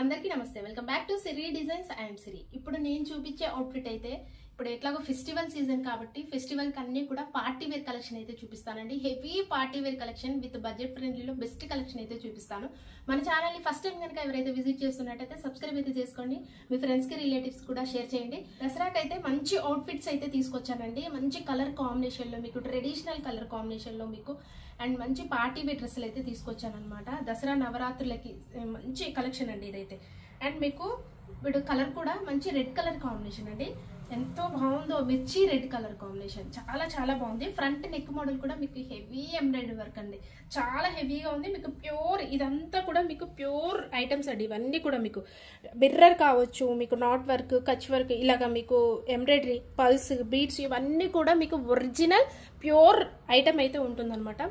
అందరికీ నమస్తే, welcome back to Siri designs. I'm Siri. ఇప్పుడు నేను చూపించే అవుట్ఫిట్ అయితే ఇప్పుడు ఎట్లాగో ఫెస్టివల్ సీజన్ కాబట్టి ఫెస్టివల్ కి అన్ని కూడా పార్టీ వేర్ కలెక్షన్ అయితే చూపిస్తానండి. Heavy party wear collection with budget ఫ్రెండ్లీలో బెస్ట్ కలెక్షన్ అయితే చూపిస్తాను. మన ఛానల్ ని ఫస్ట్ టైం కనుక ఎవరైతే విజిట్ చేస్తున్నట్టయితే సబ్స్క్రైబ్ అయితే చేసుకోండి. మీ ఫ్రెండ్స్ కి రిలేటివ్స్ కూడా షేర్ చేయండి. దసరాకి అయితే మంచి అవుట్ఫిట్స్ అయితే తీసుకొచ్చానండి. మంచి కలర్ కాంబినేషన్ లో మీకు ట్రెడిషనల్ కలర్ కాంబినేషన్ లో మీకు అండ్ మంచి పార్టీ వేర్ డ్రెస్సులు అయితే తీసుకొచ్చాను అనమాట. దసరా నవరాత్రులకి మంచి కలెక్షన్ అండి ఇదైతే. అండ్ మీకు ఇప్పుడు కలర్ కూడా మంచి రెడ్ కలర్ కాంబినేషన్ అండి. ఎంతో బాగుందో, మిర్చి రెడ్ కలర్ కాంబినేషన్ చాలా చాలా బాగుంది. ఫ్రంట్ నెక్ మోడల్ కూడా మీకు హెవీ ఎంబ్రాయిడరీ వర్క్ అండి, చాలా హెవీగా ఉంది. మీకు ప్యూర్ ఇదంతా కూడా మీకు ప్యూర్ ఐటమ్స్ అండి. ఇవన్నీ కూడా మీకు మిర్రర్ కావచ్చు, మీకు నాట్ వర్క్, కచ్ వర్క్, ఇలాగా మీకు ఎంబ్రాయిడరీ, పల్స్, బీడ్స్ ఇవన్నీ కూడా మీకు ఒరిజినల్ ప్యూర్ ఐటమ్ అయితే ఉంటుందన్నమాట.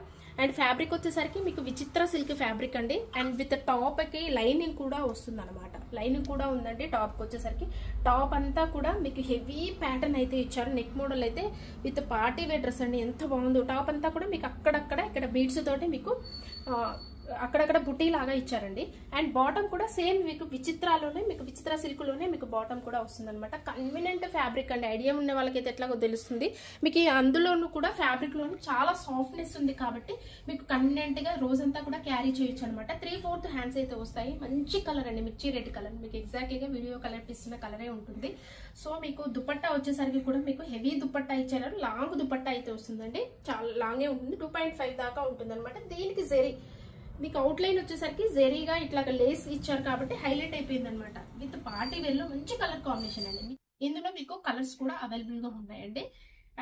అండ్ ఫ్యాబ్రిక్ వచ్చేసరికి మీకు విచిత్ర సిల్క్ ఫ్యాబ్రిక్ అండి. అండ్ విత్ టాప్ కి లైనింగ్ కూడా వస్తుంది అనమాట. లైనింగ్ కూడా ఉందండి టాప్ కి వచ్చేసరికి. టాప్ అంతా కూడా మీకు హెవీ ప్యాటర్న్ అయితే ఇచ్చారు. నెక్ మోడల్ అయితే విత్ పార్టీ వేర్ డ్రెస్ అండి, ఎంత బాగుందో. టాప్ అంతా కూడా మీకు అక్కడక్కడ ఇక్కడ బీడ్స్ తోటి మీకు అక్కడక్కడ బుటీ లాగా ఇచ్చారండి. అండ్ బాటమ్ కూడా సేమ్ మీకు విచిత్రాలోనే, మీకు విచిత్ర సిల్క్ లోనే మీకు బాటమ్ కూడా వస్తుంది అనమాట. కన్వీనియంట్ ఫ్యాబ్రిక్ అండి. ఐడియా ఉన్న వాళ్ళకైతే ఎట్లాగో తెలుస్తుంది. మీకు అందులోనూ కూడా ఫ్యాబ్రిక్ లోను చాలా సాఫ్ట్నెస్ ఉంది కాబట్టి మీకు కన్వీనియంట్ గా రోజంతా కూడా క్యారీ చేయొచ్చు అనమాట. 3/4 హ్యాండ్స్ అయితే వస్తాయి. మంచి కలర్ అండి, మిర్చి రెడ్ కలర్. మీకు ఎగ్జాక్ట్లీగా వీడియో కలర్ ఇస్తున్న కలరే ఉంటుంది. సో మీకు దుపట్టా వచ్చేసరికి కూడా మీకు హెవీ దుపట్టా ఇచ్చారు. లాంగ్ దుపట్టా అయితే వస్తుందండి, చాలా లాంగే ఉంటుంది. 2.5 దాకా ఉంటుంది అనమాట. దీనికి జెరీ మీకు అవుట్ లైన్ వచ్చేసరికి జెరీగా ఇట్లా లేస్ ఇచ్చారు కాబట్టి హైలైట్ అయిపోయింది అనమాట. విత్ పార్టీ వేర్ లో మంచి కలర్ కాంబినేషన్ అండి. ఇందులో మీకు కలర్స్ కూడా అవైలబుల్ గా ఉన్నాయండి.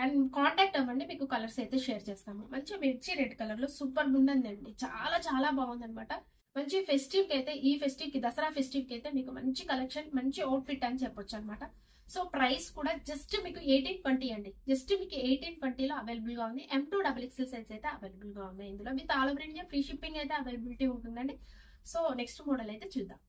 అండ్ కాంటాక్ట్ అవ్వండి, మీకు కలర్స్ అయితే షేర్ చేస్తాము. మంచి మిర్చి రెడ్ కలర్ లో సూపర్ ఉందండి, చాలా చాలా బాగుంది అనమాట. మంచి ఫెస్టివ్ కి అయితే, ఈ ఫెస్టివ్ కి దసరా ఫెస్టివ్ కి అయితే మీకు మంచి కలెక్షన్, మంచి అవుట్ఫిట్ అని చెప్పొచ్చు అనమాట. సో ప్రైస్ కూడా జస్ట్ మీకు 1820 అండి. జస్ట్ మీకు 1820 లో అవైలబుల్ గా ఉంది. M2 XXL సైజ్ అయితే అవైలబుల్ గా ఉంది. ఇందులో with all over India free shipping అయితే అవైలబిలిటీ ఉంటుందండి. సో నెక్స్ట్ మోడల్ అయితే చూద్దాం.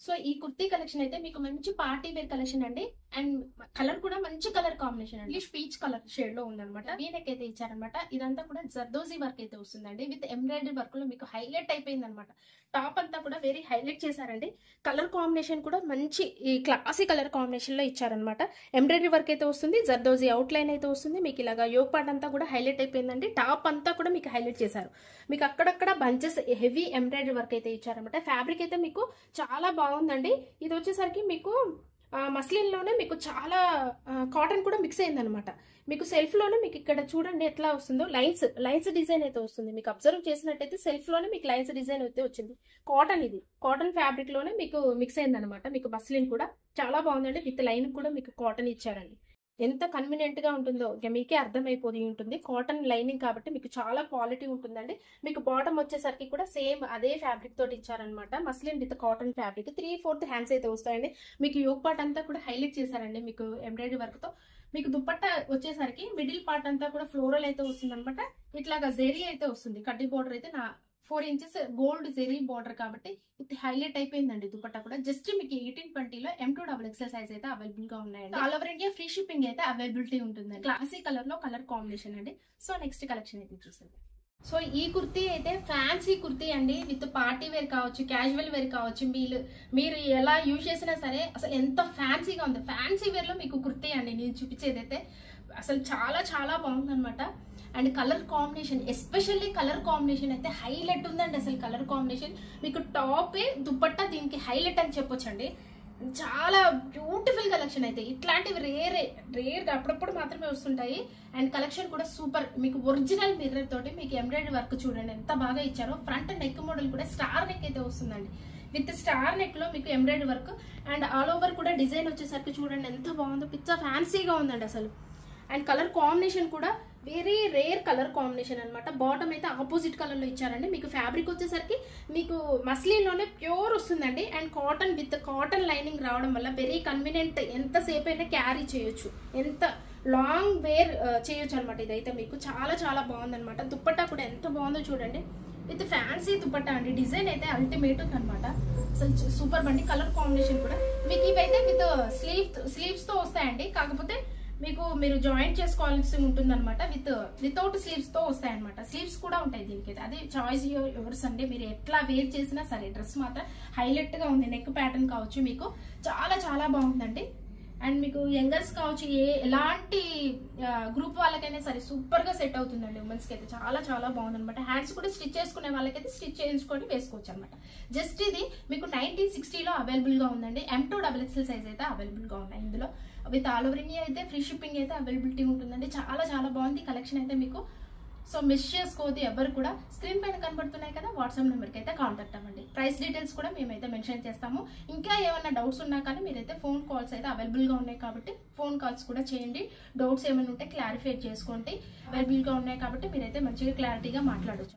సో ఈ కుర్తీ కలెక్షన్ అయితే మీకు మంచి పార్టీ వేర్ కలెక్షన్ అండి. అండ్ కలర్ కూడా మంచి కలర్ కాంబినేషన్ అండి, పీచ్ కలర్ షేడ్ లో ఉందన్నమాట. వీనెక్ అయితే ఇచ్చారనమాట. ఇదంతా కూడా జర్దోజీ వర్క్ అయితే వస్తుందండి. విత్ ఎంబ్రాయిడరీ వర్క్ లో మీకు హైలైట్ అయిపోయింది అనమాట. టాప్ అంతా కూడా వెరీ హైలైట్ చేశారండి. కలర్ కాంబినేషన్ కూడా మంచి ఈ క్లాసీ కలర్ కాంబినేషన్ లో ఇచ్చారనమాట. ఎంబ్రాయిడరీ వర్క్ అయితే వస్తుంది, జర్దోజీ అవుట్ లైన్ అయితే వస్తుంది. మీకు ఇలాగా యోగ్ పార్ట్ అంతా కూడా హైలైట్ అయిపోయిందండి. టాప్ అంతా కూడా మీకు హైలైట్ చేశారు. మీకు అక్కడక్కడ బంచెస్ హెవీ ఎంబ్రాయిడరీ వర్క్ అయితే ఇచ్చారనమాట. ఫ్యాబ్రిక్ అయితే మీకు చాలా బాగుందండి. ఇది వచ్చేసరికి మీకు మస్లిన్ లోనే మీకు చాలా కాటన్ కూడా మిక్స్ అయింది అనమాట. మీకు సెల్ఫ్ లోనే మీకు ఇక్కడ చూడండి ఎట్లా వస్తుందో, లైన్స్ డిజైన్ అయితే వస్తుంది. మీకు అబ్జర్వ్ చేసినట్టయితే సెల్ఫ్ లోనే మీకు లైన్స్ డిజైన్ అయితే వచ్చింది. కాటన్, ఇది కాటన్ ఫ్యాబ్రిక్ లోనే మీకు మిక్స్ అయింది అనమాట. మీకు మస్లిన్ కూడా చాలా బాగుందండి. విత్ లైన్ కూడా మీకు కాటన్ ఇచ్చారండి. ఎంత కన్వీనియంట్ గా ఉంటుందో ఇక మీకే అర్థమైపోయి ఉంటుంది. కాటన్ లైనింగ్ కాబట్టి మీకు చాలా క్వాలిటీ ఉంటుందండి. మీకు బాటమ్ వచ్చేసరికి కూడా సేమ్ అదే ఫ్యాబ్రిక్ తోటి ఇచ్చారనమాట. Muslin with cotton fabric. 3/4 hands అయితే వస్తాయండి. మీకు యోగ్ పార్ట్ అంతా కూడా హైలైట్ చేశారండి మీకు ఎంబ్రాయిడరీ వర్క్ తో. మీకు దుపట్టా వచ్చేసరికి మిడిల్ పార్ట్ అంతా కూడా ఫ్లోరల్ అయితే వస్తుంది అనమాట. ఇట్లాగా జెరీ అయితే వస్తుంది. కడ్డీ బోర్డర్ అయితే 4 ఇంచెస్ గోల్డ్ జెరీ బార్డర్ కాబట్టి ఇది హైలైట్ అయిపోయిందండి. దుపట్టా కూడా జస్ట్ మీకు 1820 లో M2 XXL సైజ్ అయితే అవైలబుల్ గా ఉన్నాయండి. All over India free shipping అయితే అవైలబిలిటీ ఉంటుందండి. క్లాసీ కలర్ లో కలర్ కాంబినేషన్ అండి. సో నెక్స్ట్ కలెక్షన్ అయితే చూస్తుంది. సో ఈ కుర్తీ అయితే ఫ్యాన్సీ కుర్తీ అండి. విత్ పార్టీ వేర్ కావచ్చు, క్యాజువల్ వేర్ కావచ్చు, మీరు ఎలా యూజ్ చేసినా సరే అసలు ఎంత ఫ్యాన్సీగా ఉంది. ఫ్యాన్సీ వేర్ లో మీకు కుర్తీ అండి నేను చూపించేది అయితే అసలు చాలా చాలా బాగుంది అనమాట. And colour combination, especially colour combination అయితే హైలైట్ ఉందండి. అసలు కలర్ కాంబినేషన్ మీకు టాపే దుపట్టా దీనికి హైలైట్ అని చెప్పొచ్చండి. చాలా బ్యూటిఫుల్ కలెక్షన్ అయితే. ఇట్లాంటివి రేర్ అప్పుడప్పుడు మాత్రమే వస్తుంటాయి. అండ్ కలెక్షన్ కూడా సూపర్. మీకు ఒరిజినల్ మిర్రర్ తోటి మీకు ఎంబ్రాయిడరీ వర్క్ చూడండి ఎంత బాగా ఇచ్చారో. ఫ్రంట్ నెక్ మోడల్ కూడా స్టార్ నెక్ అయితే వస్తుందండి. విత్ స్టార్ నెక్ లో మీకు embroidery work and all over కూడా డిజైన్ వచ్చేసరికి చూడండి ఎంత బాగుందో. పిచ్చా ఫ్యాన్సీగా ఉందండి అసలు. అండ్ కలర్ కాంబినేషన్ కూడా వెరీ రేర్ కలర్ కాంబినేషన్ అనమాట. బాటమ్ అయితే ఆపోజిట్ కలర్ లో ఇచ్చారండి. మీకు ఫ్యాబ్రిక్ వచ్చేసరికి మీకు మస్లిన్ లోనే ప్యూర్ వస్తుందండి. And cotton with cotton lining రావడం వల్ల వెరీ కన్వీనియంట్. ఎంతసేపు అయినా క్యారీ చేయొచ్చు, ఎంత లాంగ్ వేర్ చేయొచ్చు అనమాట. ఇదైతే మీకు చాలా చాలా బాగుందనమాట. దుపట్టా కూడా ఎంత బాగుందో చూడండి. విత్ ఫ్యాన్సీ దుపట్టా అండి. డిజైన్ అయితే అల్టిమేట్ ఉందనమాట. అసలు సూపర్ బండి. కలర్ కాంబినేషన్ కూడా మీకు ఇవైతే విత్ స్లీవ్స్ తో వస్తాయండి. కాకపోతే మీకు మీరు జాయింట్ చేసుకోవాల్సి ఉంటుంది అనమాట. వితౌట్ స్లీవ్స్ తో వస్తాయి అనమాట. స్లీవ్స్ కూడా ఉంటాయి దీనికి. అది చాయిస్ యువర్స్ అండి. మీరు ఎట్లా వేర్ చేసినా సరే డ్రెస్ మాత్రం హైలైట్ గా ఉంది. నెక్ ప్యాటర్న్ కావచ్చు మీకు చాలా చాలా బాగుందండి. అండ్ మీకు యంగర్స్ కావచ్చు, ఎలాంటి గ్రూప్ వాళ్ళకైనా సరే సూపర్ గా సెట్ అవుతుందండి. ఉమెన్స్ కి అయితే చాలా చాలా బాగుంది అనమాట. హ్యాండ్స్ కూడా స్టిచ్ చేసుకునే వాళ్ళకైతే స్టిచ్ చేయించుకొని వేసుకోవచ్చు అనమాట. జస్ట్ ఇది మీకు 1960లో అవైలబుల్ గా ఉందండి. M2 XXL సైజ్ అయితే అవైలబుల్ గా ఉన్నాయి. ఇందులో విత్ ఆల్ ఓవర్ ఇండియా అయితే ఫ్రీ షిప్పింగ్ అయితే అవైలబిలిటీ ఉంటుందండి. చాలా చాలా బాగుంది కలెక్షన్ అయితే మీకు. సో మిస్ చేసుకోవద్దు ఎవరు కూడా. స్క్రీన్ పైన కనబడుతున్నాయి కదా, వాట్సాప్ నెంబర్కి అయితే కాంటాక్ట్ అవ్వండి. ప్రైస్ డీటెయిల్స్ కూడా మేమైతే మెన్షన్ చేస్తాము. ఇంకా ఏమైనా డౌట్స్ ఉన్నా కానీ మీరైతే ఫోన్ కాల్స్ అయితే అవైలబుల్గా ఉన్నాయి కాబట్టి ఫోన్ కాల్స్ కూడా చేయండి. డౌట్స్ ఏమైనా ఉంటే క్లారిఫై చేసుకోండి. అవైలబుల్గా ఉన్నాయి కాబట్టి మీరైతే మంచిగా క్లారిటీగా మాట్లాడవచ్చు.